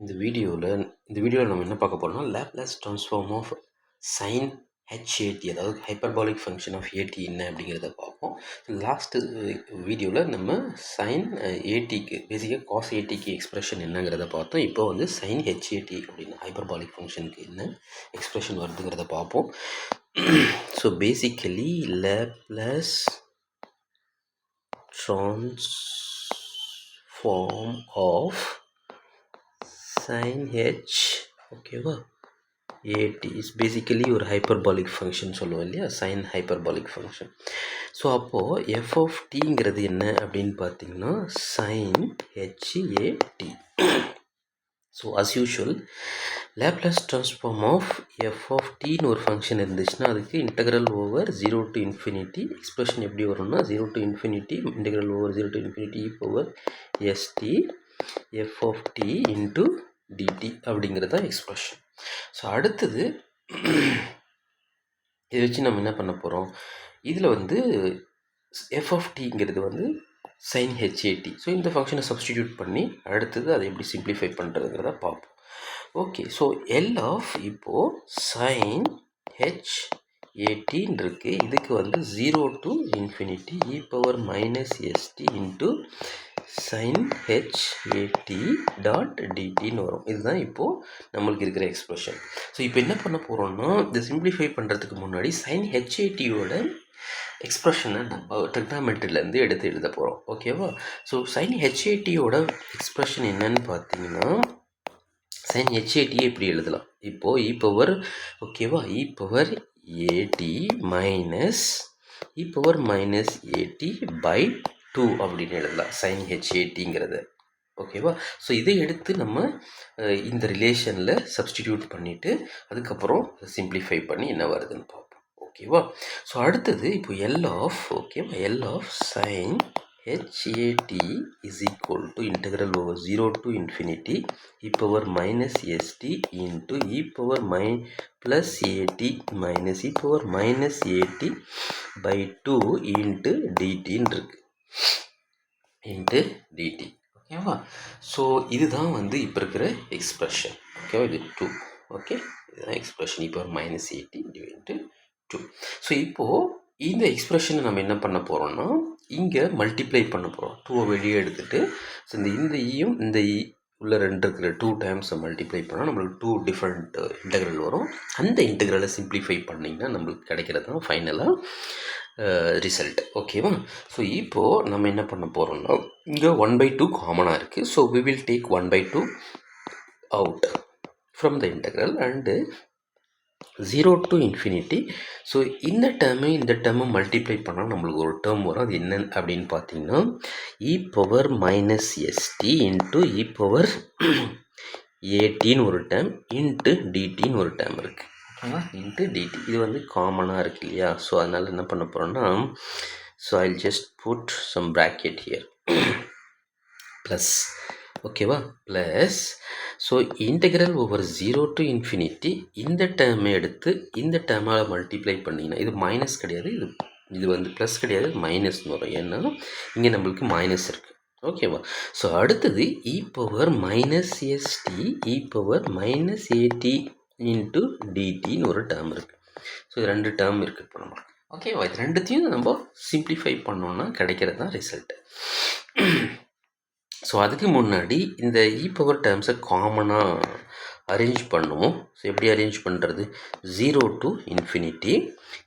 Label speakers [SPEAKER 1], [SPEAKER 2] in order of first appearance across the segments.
[SPEAKER 1] இந்த வீடியோவில் நம்ம என்ன பார்க்க போறோம்னா Laplace transform of sine h a t, அதாவது ஹைப்பர்பாலிக் ஃபங்க்ஷன் ஆஃப் ஏடி என்ன அப்படிங்கிறத பார்ப்போம். லாஸ்ட்டு வீடியோவில் நம்ம சைன் ஏடிக்கு பேசிக்காக காஸ் ஏடிக்கு எக்ஸ்பிரஷன் என்னங்கிறத பார்த்தோம். இப்போ வந்து சைன் ஹெச்ஏடி அப்படின்னு ஹைப்பர்பாலிக் ஃபங்க்ஷனுக்கு என்ன எக்ஸ்பிரஷன் வருதுங்கிறத பார்ப்போம். So basically Laplace transform of sin h ஓகேவா ஏடி இஸ் பேசிக்கலி ஒரு ஹைப்பர்பாலிக் ஃபங்க்ஷன் சொல்லுவோம் இல்லையா, சைன் ஹைப்பர்பாலிக் ஃபங்க்ஷன். ஸோ அப்போது எஃப் ஆஃப் டிங்கிறது என்ன அப்படின்னு பார்த்தீங்கன்னா sine h at. So as usual Laplace transform of F of டின்னு ஒரு ஃபங்க்ஷன் இருந்துச்சுன்னா அதுக்கு integral over 0 to infinity expression எப்படி வரும்னா 0 to infinity integral over 0 to infinity e power st f of t into dt அப்படிங்கிறது தான் எக்ஸ்பிரஷன். ஸோ அடுத்தது இதை வச்சு நம்ம என்ன பண்ண போகிறோம், இதில் வந்து எஃப் ஆஃப் டிங்கிறது வந்து சைன் ஹெச்ஏடி. ஸோ இந்த ஃபங்க்ஷனை சப்ஸ்டிடியூட் பண்ணி அடுத்தது அதை எப்படி சிம்பிளிஃபை பண்ணுறதுங்கிறத பார்ப்போம். ஓகே, ஸோ எல் ஆஃப் இப்போது சைன் ஹெச் ஏடின்னு இருக்குது. இதுக்கு வந்து 0 to infinity e power minus st into sin h at dot டிடின்னு வரும். இதுதான் இப்போது நம்மளுக்கு இருக்கிற எக்ஸ்பிரஷன். ஸோ இப்போ என்ன பண்ண போகிறோம்னா இதை சிம்பிளிஃபை பண்ணுறதுக்கு முன்னாடி சைன் ஹெச்ஏடியோட எக்ஸ்பிரஷனை நம்ம ட்ரிக்னாமெட்ரிலேருந்து எடுத்து எழுத போகிறோம். ஓகேவா? ஸோ சைன் ஹெச்ஏடியோட எக்ஸ்பிரஷன் என்னன்னு பார்த்தீங்கன்னா சைன் ஹெச்ஏடியை இப்படி எழுதலாம். இப்போது இ பவர் ஓகேவா e power at minus e power minus at by 2 அப்படின்னு எழுதலாம் சைன் ஹெச்ஏடிங்கிறத. ஓகேவா? ஸோ இதை எடுத்து நம்ம இந்த ரிலேஷனில் சப்ஸ்டிடியூட் பண்ணிவிட்டு அதுக்கப்புறம் சிம்பிளிஃபை பண்ணி என்ன வருதுன்னு பார்ப்போம். ஓகேவா? ஸோ அடுத்தது இப்போ எல் ஆஃப் ஓகேவா L of sine h a t is equal to integral over 0 to infinity e power minus st into e power plus at minus e power minus at by 2 into dtன்னு இருக்கு into dt. ஓகேவா? So இதுதான் வந்து இப்போ இருக்கிற expression. ஓகேவா? இது 2. Okay, இதுதான் expression இப்போ மைனஸ் 80 டிவைட்டு 2. ஸோ இப்போது இந்த எக்ஸ்பிரஷனை நம்ம என்ன பண்ண போகிறோம்னா இங்கே மல்டிப்ளை பண்ண போகிறோம். 2 வெளியே எடுத்துகிட்டு ஸோ இந்த ஈயும் இந்த இ உள்ள ரெண்டு இருக்கிற 2 டைம்ஸை மல்டிப்ளை பண்ணால் நம்மளுக்கு 2 டிஃப்ரெண்ட் இன்டெக்ரல் வரும். அந்த இன்டெக்ரலை சிம்பிளிஃபை பண்ணிங்கன்னா நம்மளுக்கு கிடைக்கிறது தான் ஃபைனலாக ரிசல்ட். ஓகேவா? ஸோ இப்போது நம்ம என்ன பண்ண போகிறோம்னா இங்கே 1/2 காமனாக இருக்குது. So we will take 1/2 out from the integral and 0 to infinity. So இந்த டேர்மை மல்டிப்ளை பண்ணால் நம்மளுக்கு ஒரு டேர்ம் வரும். அது என்ன அப்படின்னு பார்த்தீங்கன்னா e power minus ST into e power ஏடின்னு ஒரு டேர்ம் இன்ட்டு டிடின்னு ஒரு டேர்ம் இருக்குது. ஓகேவா? இன்ட்டு டிடி இது வந்து காமனாக இருக்குது இல்லையா? ஸோ அதனால் என்ன பண்ண போகிறோன்னா so I just put some bracket here plus. ஓகேவா? Plus so integral over 0 to infinity இந்த டேர்மை எடுத்து இந்த டேர்மால் மல்டிப்ளை பண்ணிங்கன்னா இது மைனஸ் கிடையாது, இது வந்து ப்ளஸ் கிடையாது, மைனஸ்னு வரும். ஏன்னா இங்கே நம்மளுக்கு மைனஸ் இருக்குது. ஓகேவா? ஸோ அடுத்தது இ பவர் மைனஸ் எஸ்டி இ பவர் மைனஸ் ஏடி இன்ட்டு டிடின்னு ஒரு டேர்ம் இருக்குது. ஸோ இது 2 டேர்ம் இருக்குது இப்போ நம்ம. ஓகேவா? இது ரெண்டுத்தையும் நம்ம சிம்பிளிஃபை பண்ணோன்னா கிடைக்கிறது தான் ரிசல்ட். ஸோ அதுக்கு முன்னாடி இந்த இ பவர் டேர்ம்ஸை காமனாக அரேஞ்ச் பண்ணுவோம். ஸோ எப்படி அரேஞ்ச் பண்ணுறது? 0 to infinity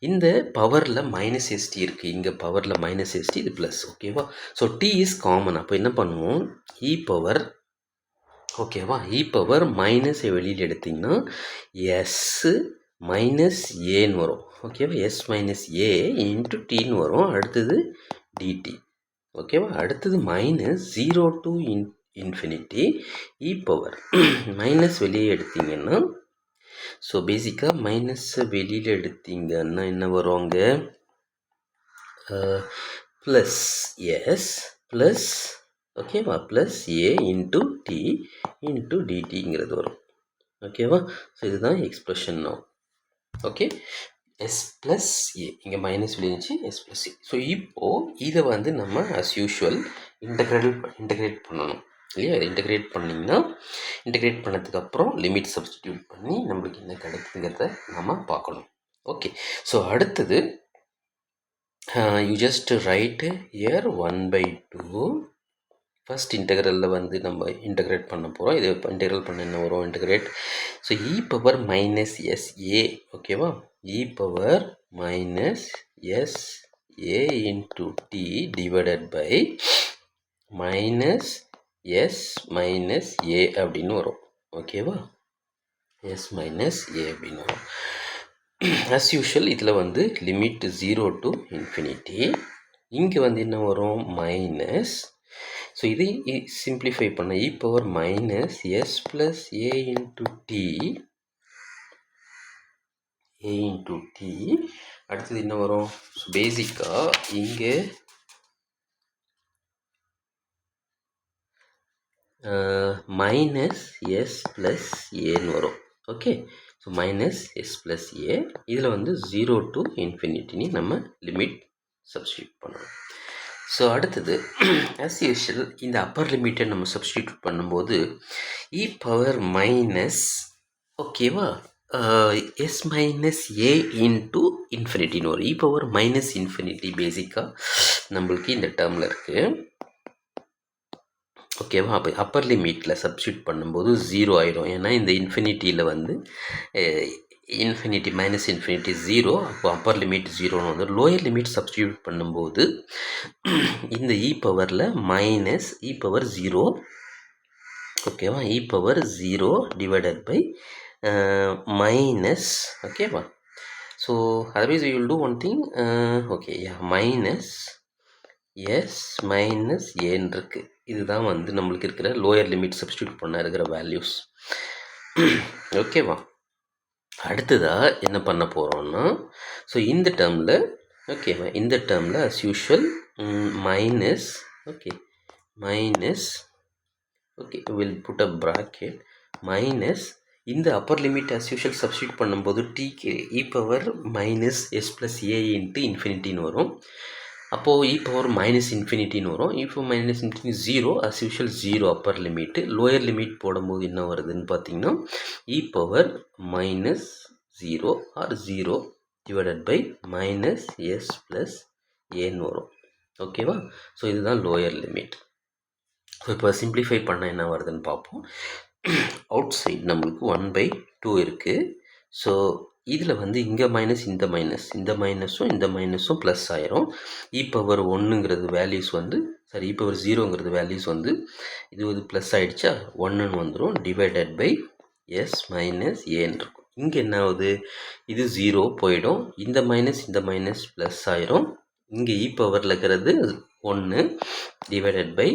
[SPEAKER 1] இந்த பவரில் மைனஸ் எஸ்டி இருக்குது, இங்கே பவரில் மைனஸ் எஸ்டி, இது ப்ளஸ். ஓகேவா? So t is common. அப்போ என்ன பண்ணுவோம் இ பவர் ஓகேவா இ பவர் மைனஸை வெளியில் எடுத்திங்கன்னா எஸ் மைனஸ் ஏன்னு வரும். ஓகேவா? எஸ் மைனஸ் ஏ இன்ட்டு டின்னு வரும். அடுத்தது டிடி. ஓகேவா? அடுத்தது minus 0 to infinity E power minus வெளியே எடுத்தீங்கன்னா ஸோ பேசிக்காக மைனஸை வெளியில் எடுத்தீங்கன்னா என்ன வரும் அங்கே ப்ளஸ் எஸ் ப்ளஸ் ஓகேவா plus A into T into டிடிங்கிறது வரும். ஓகேவா? ஸோ இதுதான் expression no. Okay, S plus A இங்கே மைனஸ் விழுந்துச்சு, எஸ் ப்ளஸ் ஏ. ஸோ இப்போது இதை வந்து நம்ம அஸ் யூஷுவல் இன்டெக்ரேட் பண்ணணும். இல்லையா? இதை இன்டகிரேட் பண்ணிங்கன்னா இன்டகிரேட் பண்ணதுக்கப்புறம் லிமிட் சப்ஸ்டிடியூட் பண்ணி நம்மளுக்கு என்ன கிடைக்குங்கிறத நம்ம பார்க்கணும். ஓகே, ஸோ அடுத்தது you just write here 1/2. First இன்டெக்ரலில் வந்து நம்ம இன்டகிரேட் பண்ண போகிறோம். இது இன்டெக்ரல் பண்ண என்ன வரும்? Integrate. So e power minus S A, ஓகேவா? E power minus S A into T divided by minus S minus A அப்படின்னு வரும். ஓகேவா? எஸ் மைனஸ் ஏ அப்படின்னு வரும். as யூஷுவல் இதில் வந்து லிமிட் 0 to infinity. இங்கே வந்து என்ன வரும்? மைனஸ். ஸோ இதை சிம்பிளிஃபை பண்ண இ power minus S plus A into D, A into D. அடுத்தது என்ன வரும்? ஸோ பேசிக்காக இங்கே மைனஸ் எஸ் ப்ளஸ் ஏன்னு வரும். Okay, so minus S plus A. இதில் வந்து 0 to infinity நம்ம லிமிட் சப்ஸ்டியூட் பண்ணணும். ஸோ அடுத்தது ஆஸ் யூஷுவல் இந்த அப்பர் லிமிட்டை நம்ம சப்ஸ்டியூட் பண்ணும்போது இ பவர் மைனஸ், ஓகேவா, எஸ் மைனஸ் ஏ இன்ட்டு இன்ஃபினிட்டின்னு வரும். இ பவர் மைனஸ் இன்ஃபினிட்டி பேசிக்காக நம்மளுக்கு இந்த டேர்மில் இருக்குது. ஓகேவா? அப்போ அப்பர் லிமிட்டில் சப்ஸ்டியூட் பண்ணும்போது 0 ஆயிரும். ஏன்னா இந்த இன்ஃபினிட்டியில் வந்து இன்ஃபினிட்டி மைனஸ் இன்ஃபினிட்டி 0, அப்போ அப்பர் லிமிட் 0ன்னு வந்து. லோயர் லிமிட் சப்ஸ்டியூட் பண்ணும்போது இந்த இ பவரில் மைனஸ் இ பவர் 0, ஓகேவா, e power 0 divided by minus, ஓகேவா. So otherwise we will do one thing. Okay, minus S minus ஏன்னு இருக்கு. இதுதான் வந்து நம்மளுக்கு இருக்கிற லோயர் லிமிட் சப்ஸ்டியூட் பண்ண இருக்கிற வேல்யூஸ். ஓகேவா? அடுத்ததாக என்ன பண்ண போகிறோம்னா, ஸோ இந்த டேர்மில், ஓகேவா, இந்த டேர்மில் as usual minus, okay, minus, okay, will put a bracket minus இந்த upper limit as usual substitute பண்ணும்போது டிக்கு e power minus S plus A into இன்ஃபினிட்டின்னு வரும். அப்போது இ பவர் மைனஸ் இன்ஃபினிட்டின்னு வரும். இப்போ minus infinity 0, as usual 0 upper limit. Lower limit போடும்போது என்ன வருதுன்னு பார்த்தீங்கன்னா e power minus 0 or 0 divided by minus S plus ஏன்னு வரும். ஓகேவா? ஸோ இதுதான் லோயர் லிமிட். ஸோ இப்போ சிம்பிளிஃபை பண்ண என்ன வருதுன்னு பார்ப்போம். அவுட் சைட் நம்மளுக்கு 1/2 இருக்குது. ஸோ இதில் வந்து இங்கே மைனஸ் இந்த மைனஸ், இந்த மைனஸும் இந்த மைனஸும் ப்ளஸ் ஆயிரும். இ பவர் 1ங்கிறது வேல்யூஸ் வந்து, சாரி, இ பவர் 0ங்கிறது வேல்யூஸ் வந்து இது வந்து ப்ளஸ் ஆகிடுச்சா, 1ன்னு வந்துடும். டிவைடட் பை எஸ் மைனஸ் ஏன்னு இருக்கும். இங்கே என்ன ஆகுது? இது 0 போயிடும். இந்த மைனஸ் ப்ளஸ் ஆயிரும். இங்கே இ பவரில் இருக்கிறது 1 டிவைடட் பை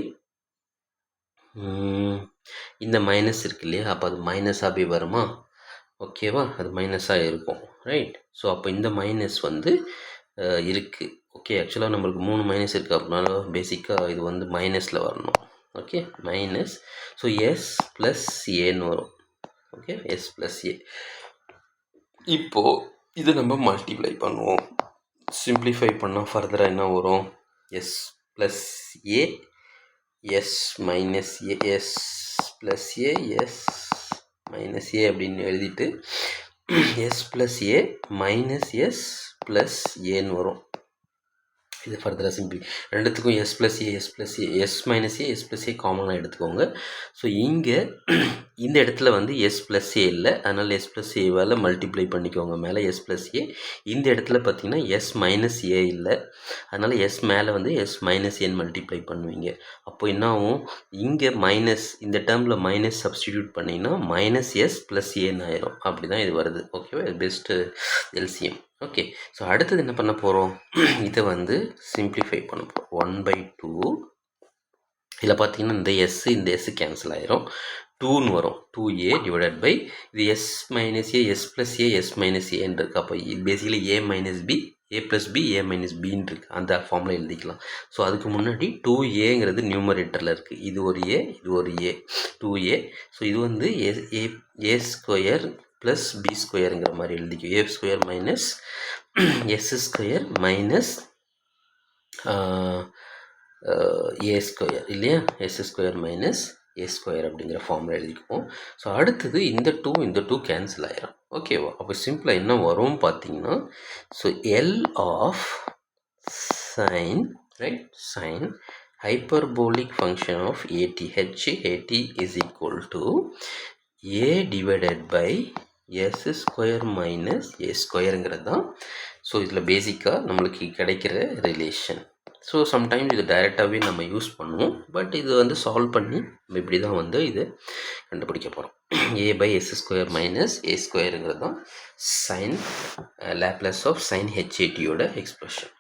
[SPEAKER 1] இந்த மைனஸ் இருக்கு இல்லையா, அப்போ அது மைனஸாக போய் வருமா? ஓகேவா? அது மைனஸாக இருக்கும், ரைட்? ஸோ அப்போ இந்த மைனஸ் வந்து இருக்குது. ஓகே, ஆக்சுவலாக நம்மளுக்கு 3 மைனஸ் இருக்குது. அப்படின்னால பேசிக்காக இது வந்து மைனஸில் வரணும். Okay, minus. So s plus ஏன்னு வரும். Okay, S plus a. இப்போது இது நம்ம மல்டிப்ளை பண்ணுவோம். சிம்பிளிஃபை பண்ணால் ஃபர்தராக என்ன வரும்? S plus A, S minus A, S plus A, S minus A அப்படின்னு எழுதிட்டு எஸ் ப்ளஸ் ஏ மைனஸ் எஸ் ப்ளஸ் ஏன்னு வரும். இது ஃபர்தராக சிம்பிள். ரெண்டுத்துக்கும் எஸ் ப்ளஸ் ஏ, எஸ் ப்ளஸ் ஏ, எஸ் மைனஸ் ஏ, எஸ் ப்ளஸ் ஏ காமனாக எடுத்துக்கோங்க. ஸோ இங்கே இந்த இடத்துல வந்து எஸ் ப்ளஸ் ஏ இல்லை, அதனால் எஸ் ப்ளஸ் ஏவால் மல்டிப்ளை பண்ணிக்கோங்க மேலே எஸ் ப்ளஸ் ஏ. இந்த இடத்துல பார்த்தீங்கன்னா எஸ் மைனஸ் ஏ இல்லை, அதனால் எஸ் மேலே வந்து எஸ் மைனஸ் ஏன்னு மல்டிப்ளை பண்ணுவீங்க. அப்போ என்ன ஆகும்? இங்கே மைனஸ், இந்த டேர்மில் மைனஸ் சப்ஸ்டிடியூட் பண்ணிங்கன்னா மைனஸ் எஸ் ப்ளஸ் ஏன்னு ஆயிரும். அப்படி தான் இது வருது. ஓகேவா? Best LCM. ஓகே, ஸோ அடுத்தது என்ன பண்ண போகிறோம்? இதை வந்து சிம்பிளிஃபை பண்ண போகிறோம். 1/2. இதில் பார்த்தீங்கன்னா இந்த எஸ் கேன்சல் ஆயிரும். 2ன்னு வரும். 2a டிவைடட் பை இது எஸ் மைனஸ் ஏ, எஸ் ப்ளஸ் ஏ, எஸ் மைனஸ் ஏன்னு இருக்குது. அப்போ பேசிக்கலி ஏ மைனஸ் பி, ஏ ப்ளஸ் பி, ஏ மைனஸ் பின்னு இருக்குது. அந்த ஃபார்மில் எழுதிக்கலாம். ஸோ அதுக்கு முன்னாடி 2aங்கிறது நியூமரேட்டரில் இருக்குது. இது ஒரு ஏ, இது ஒரு ஏ, 2a. ஸோ இது வந்து ஏ ஸ்கொயர் ப்ளஸ் பி ஸ்கொயருங்கிற மாதிரி எழுதிக்கும். A square minus S square minus A square இல்லையா, S square minus A square அப்படிங்கிற ஃபார்மில் எழுதிக்குவோம். ஸோ அடுத்தது இந்த டூ கேன்சல் ஆயிரும். ஓகேவா? அப்போ சிம்பிளாக என்ன வரும் பார்த்தீங்கன்னா, so L of sine, right, sine hyperbolic function of at is equal to a divided by s square minus a squareங்கிறது தான். ஸோ இதில் பேசிக்காக நம்மளுக்கு கிடைக்கிற ரிலேஷன். ஸோ சம்டைம்ஸ் இது டைரெக்டாகவே நம்ம யூஸ் பண்ணுவோம். பட் இது வந்து சால்வ் பண்ணி நம்ம இப்படி தான் வந்து இது கண்டுபிடிக்க போகிறோம். a by s square minus a squareங்கிறது தான் சைன் லேப்லஸ் ஆஃப் சைன் ஹெச்ஏடியோட எக்ஸ்பிரஷன்.